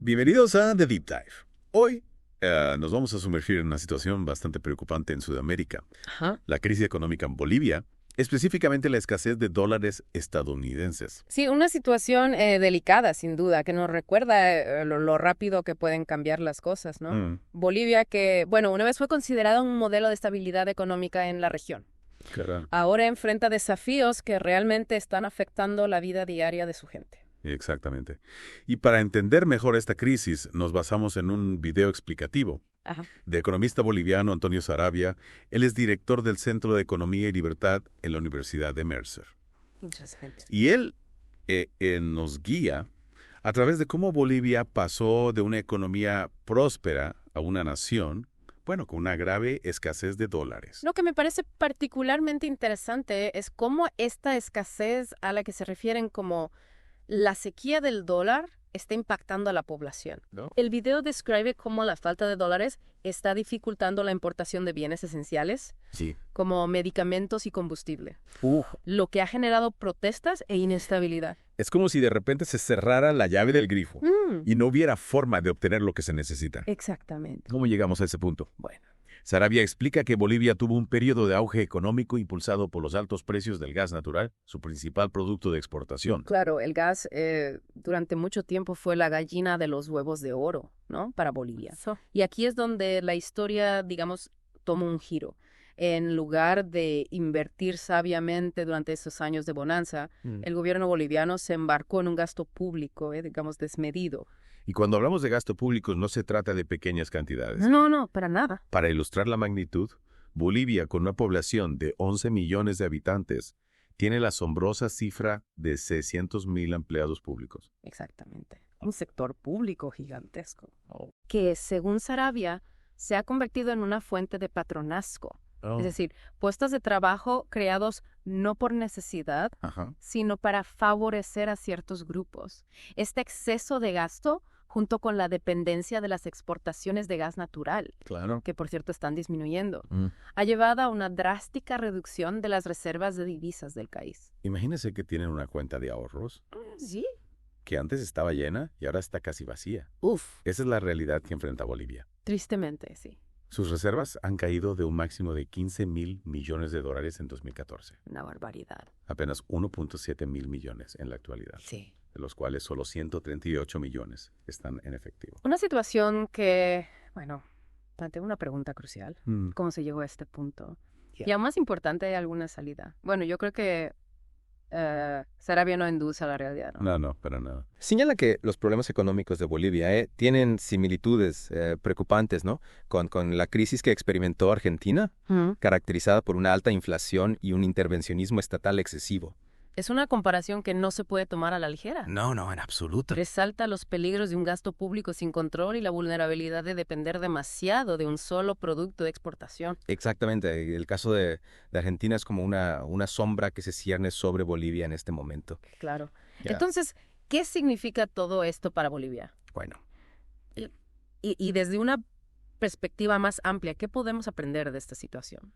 Bienvenidos a The Deep Dive. Hoy nos vamos a sumergir en una situación bastante preocupante en Sudamérica. Ajá. La crisis económica en Bolivia, específicamente la escasez de dólares estadounidenses. Sí, una situación delicada, sin duda, que nos recuerda lo rápido que pueden cambiar las cosas, ¿no? Bolivia, que, bueno, una vez fue considerada un modelo de estabilidad económica en la región. Caramba. Ahora enfrenta desafíos que realmente están afectando la vida diaria de su gente. Exactamente. Y para entender mejor esta crisis, nos basamos en un video explicativo Ajá. de economista boliviano Antonio Sarabia. Él es director del Centro de Economía y Libertad en la Universidad de Mercer. Interesante. Y él nos guía a través de cómo Bolivia pasó de una economía próspera a una nación, bueno, con una grave escasez de dólares. Lo que me parece particularmente interesante es cómo esta escasez a la que se refieren como la sequía del dólar está impactando a la población. ¿No? El video describe cómo la falta de dólares está dificultando la importación de bienes esenciales, Sí. como medicamentos y combustible, lo que ha generado protestas e inestabilidad. Es como si de repente se cerrara la llave del grifo Mm, y no hubiera forma de obtener lo que se necesita. exactamente. ¿Cómo llegamos a ese punto? Bueno, Sarabia explica que Bolivia tuvo un periodo de auge económico impulsado por los altos precios del gas natural, su principal producto de exportación. claro, el gas durante mucho tiempo fue la gallina de los huevos de oro, ¿no? Para Bolivia. Y aquí es donde la historia, digamos, toma un giro. En lugar de invertir sabiamente durante esos años de bonanza, el gobierno boliviano se embarcó en un gasto público, digamos, desmedido. Y cuando hablamos de gasto público no se trata de pequeñas cantidades. No, para nada. Para ilustrar la magnitud, Bolivia, con una población de 11 millones de habitantes, tiene la asombrosa cifra de 600,000 empleados públicos. Exactamente. Un sector público gigantesco. Que, según Sarabia, se ha convertido en una fuente de patronazgo. Es decir, puestos de trabajo creados no por necesidad, Ajá. sino para favorecer a ciertos grupos. Este exceso de gasto, junto con la dependencia de las exportaciones de gas natural, Claro. que por cierto están disminuyendo, ha llevado a una drástica reducción de las reservas de divisas del país. Imagínense que tienen una cuenta de ahorros Sí. que antes estaba llena y ahora está casi vacía. Uf, Esa es la realidad que enfrenta Bolivia. tristemente, sí. Sus reservas han caído de un máximo de 15,000 millones de dólares en 2014. Una barbaridad. Apenas 1.7 mil millones en la actualidad, Sí. de los cuales solo 138 millones están en efectivo. Una situación que, bueno, plantea una pregunta crucial. ¿Cómo se llegó a este punto? Y aún más importante, ¿hay alguna salida? Bueno, yo creo que Sarabia no induce a la realidad, ¿no? No, para nada. Señala que los problemas económicos de Bolivia tienen similitudes preocupantes, ¿no? Con la crisis que experimentó Argentina, caracterizada por una alta inflación y un intervencionismo estatal excesivo. Es una comparación que no se puede tomar a la ligera. No, en absoluto. Resalta los peligros de un gasto público sin control y la vulnerabilidad de depender demasiado de un solo producto de exportación. Exactamente. El caso de Argentina es como una sombra que se cierne sobre Bolivia en este momento. Claro. Ya. Entonces, ¿qué significa todo esto para Bolivia? Bueno, Y desde una perspectiva más amplia, ¿qué podemos aprender de esta situación?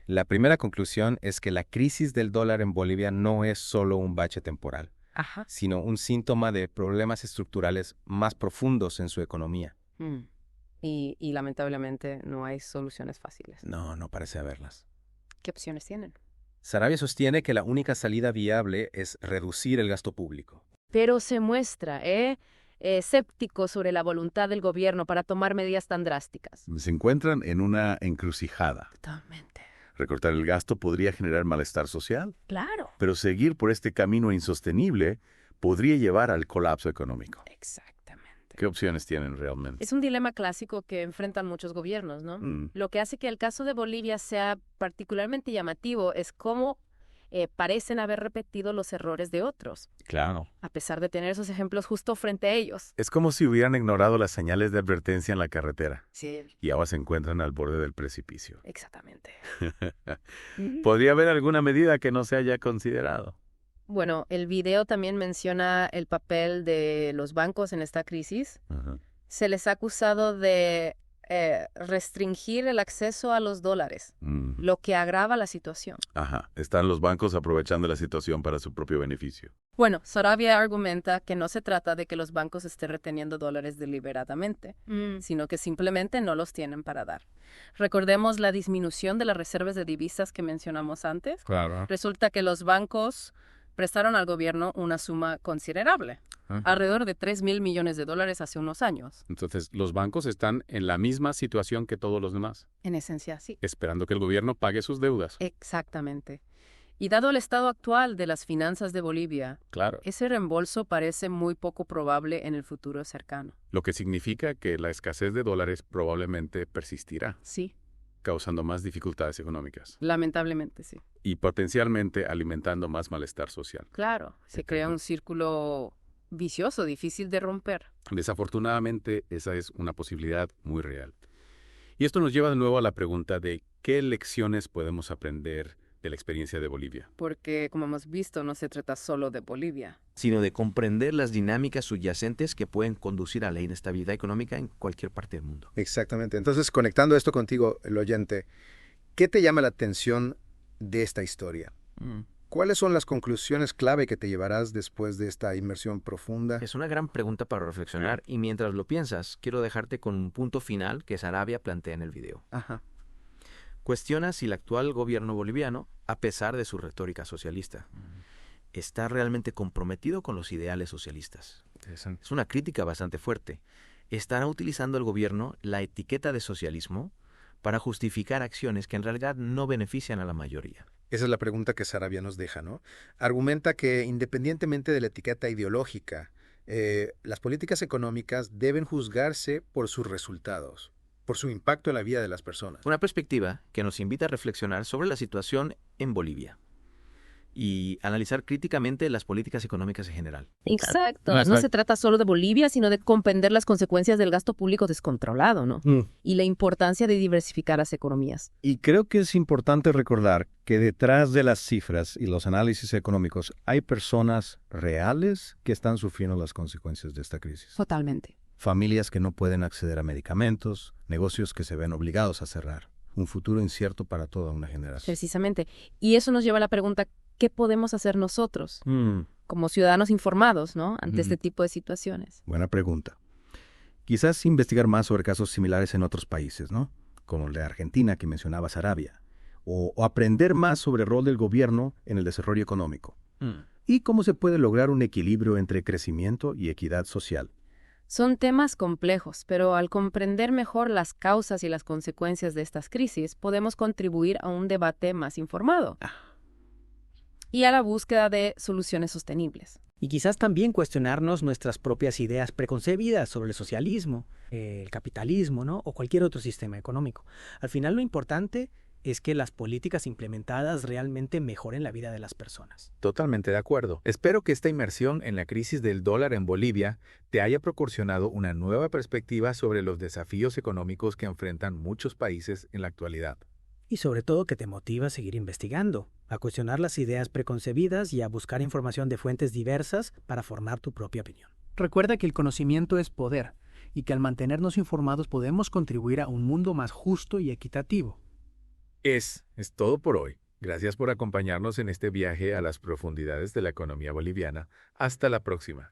la primera conclusión es que la crisis del dólar en Bolivia no es solo un bache temporal, Ajá. sino un síntoma de problemas estructurales más profundos en su economía. Y lamentablemente no hay soluciones fáciles. No parece haberlas. ¿Qué opciones tienen? Sarabia sostiene que la única salida viable es reducir el gasto público. Pero se muestra escéptico sobre la voluntad del gobierno para tomar medidas tan drásticas. Se encuentran en una encrucijada. Totalmente. Recortar el gasto podría generar malestar social, Claro. pero seguir por este camino insostenible podría llevar al colapso económico. Exactamente. ¿Qué opciones tienen realmente? Es un dilema clásico que enfrentan muchos gobiernos, ¿no? Lo que hace que el caso de Bolivia sea particularmente llamativo es cómo parecen haber repetido los errores de otros, Claro. a pesar de tener esos ejemplos justo frente a ellos. Es como si hubieran ignorado las señales de advertencia en la carretera Sí, y ahora se encuentran al borde del precipicio. exactamente. ¿Podría haber alguna medida que no se haya considerado? Bueno, el video también menciona el papel de los bancos en esta crisis. Ajá. Se les ha acusado de restringir el acceso a los dólares, Mm. lo que agrava la situación. Ajá, están los bancos aprovechando la situación para su propio beneficio. Bueno, Sarabia argumenta que no se trata de que los bancos estén reteniendo dólares deliberadamente, sino que simplemente no los tienen para dar. Recordemos la disminución de las reservas de divisas que mencionamos antes. Claro. Resulta que los bancos prestaron al gobierno una suma considerable, alrededor de $3,000 millones hace unos años. Entonces, los bancos están en la misma situación que todos los demás, En esencia, sí. esperando que el gobierno pague sus deudas. Exactamente. Y dado el estado actual de las finanzas de Bolivia, Claro. ese reembolso parece muy poco probable en el futuro cercano. Lo que significa que la escasez de dólares probablemente persistirá, Sí, causando más dificultades económicas lamentablemente sí. y potencialmente alimentando más malestar social. Claro, se crea un círculo vicioso, difícil de romper. Desafortunadamente, esa es una posibilidad muy real. Y esto nos lleva de nuevo a la pregunta de qué lecciones podemos aprender de la experiencia de Bolivia. Porque, como hemos visto, no se trata solo de Bolivia. Sino de comprender las dinámicas subyacentes que pueden conducir a la inestabilidad económica en cualquier parte del mundo. Exactamente. Entonces, conectando esto contigo, el oyente, ¿qué te llama la atención de esta historia? ¿Cuáles son las conclusiones clave que te llevarás después de esta inmersión profunda? Es una gran pregunta para reflexionar y mientras lo piensas, quiero dejarte con un punto final que Sarabia plantea en el video. Ajá. Cuestiona si el actual gobierno boliviano, a pesar de su retórica socialista, está realmente comprometido con los ideales socialistas. Interesante. Es una crítica bastante fuerte. ¿Estará utilizando el gobierno la etiqueta de socialismo para justificar acciones que en realidad no benefician a la mayoría? Esa es la pregunta que Sarabia nos deja, ¿no? Argumenta que independientemente de la etiqueta ideológica, las políticas económicas deben juzgarse por sus resultados, por su impacto en la vida de las personas. Una perspectiva que nos invita a reflexionar sobre la situación en Bolivia y analizar críticamente las políticas económicas en general. Exacto. No, No se trata solo de Bolivia, sino de comprender las consecuencias del gasto público descontrolado, ¿no? Y la importancia de diversificar las economías. Y creo que es importante recordar que detrás de las cifras y los análisis económicos hay personas reales que están sufriendo las consecuencias de esta crisis. Totalmente. Familias que no pueden acceder a medicamentos, negocios que se ven obligados a cerrar, un futuro incierto para toda una generación. Precisamente. Y eso nos lleva a la pregunta, ¿qué podemos hacer nosotros como ciudadanos informados, ¿no? Ante este tipo de situaciones? Buena pregunta. Quizás investigar más sobre casos similares en otros países, ¿no? Como el de Argentina que mencionaba Sarabia. O aprender más sobre el rol del gobierno en el desarrollo económico. Y cómo se puede lograr un equilibrio entre crecimiento y equidad social. Son temas complejos, pero al comprender mejor las causas y las consecuencias de estas crisis, podemos contribuir a un debate más informado y a la búsqueda de soluciones sostenibles. Y quizás también cuestionarnos nuestras propias ideas preconcebidas sobre el socialismo, el capitalismo, ¿no? O cualquier otro sistema económico. Al final lo importante es que las políticas implementadas realmente mejoren la vida de las personas. Totalmente de acuerdo. Espero que esta inmersión en la crisis del dólar en Bolivia te haya proporcionado una nueva perspectiva sobre los desafíos económicos que enfrentan muchos países en la actualidad. Y sobre todo que te motiva a seguir investigando, a cuestionar las ideas preconcebidas y a buscar información de fuentes diversas para formar tu propia opinión. Recuerda que el conocimiento es poder y que al mantenernos informados podemos contribuir a un mundo más justo y equitativo. Es todo por hoy. Gracias por acompañarnos en este viaje a las profundidades de la economía boliviana. Hasta la próxima.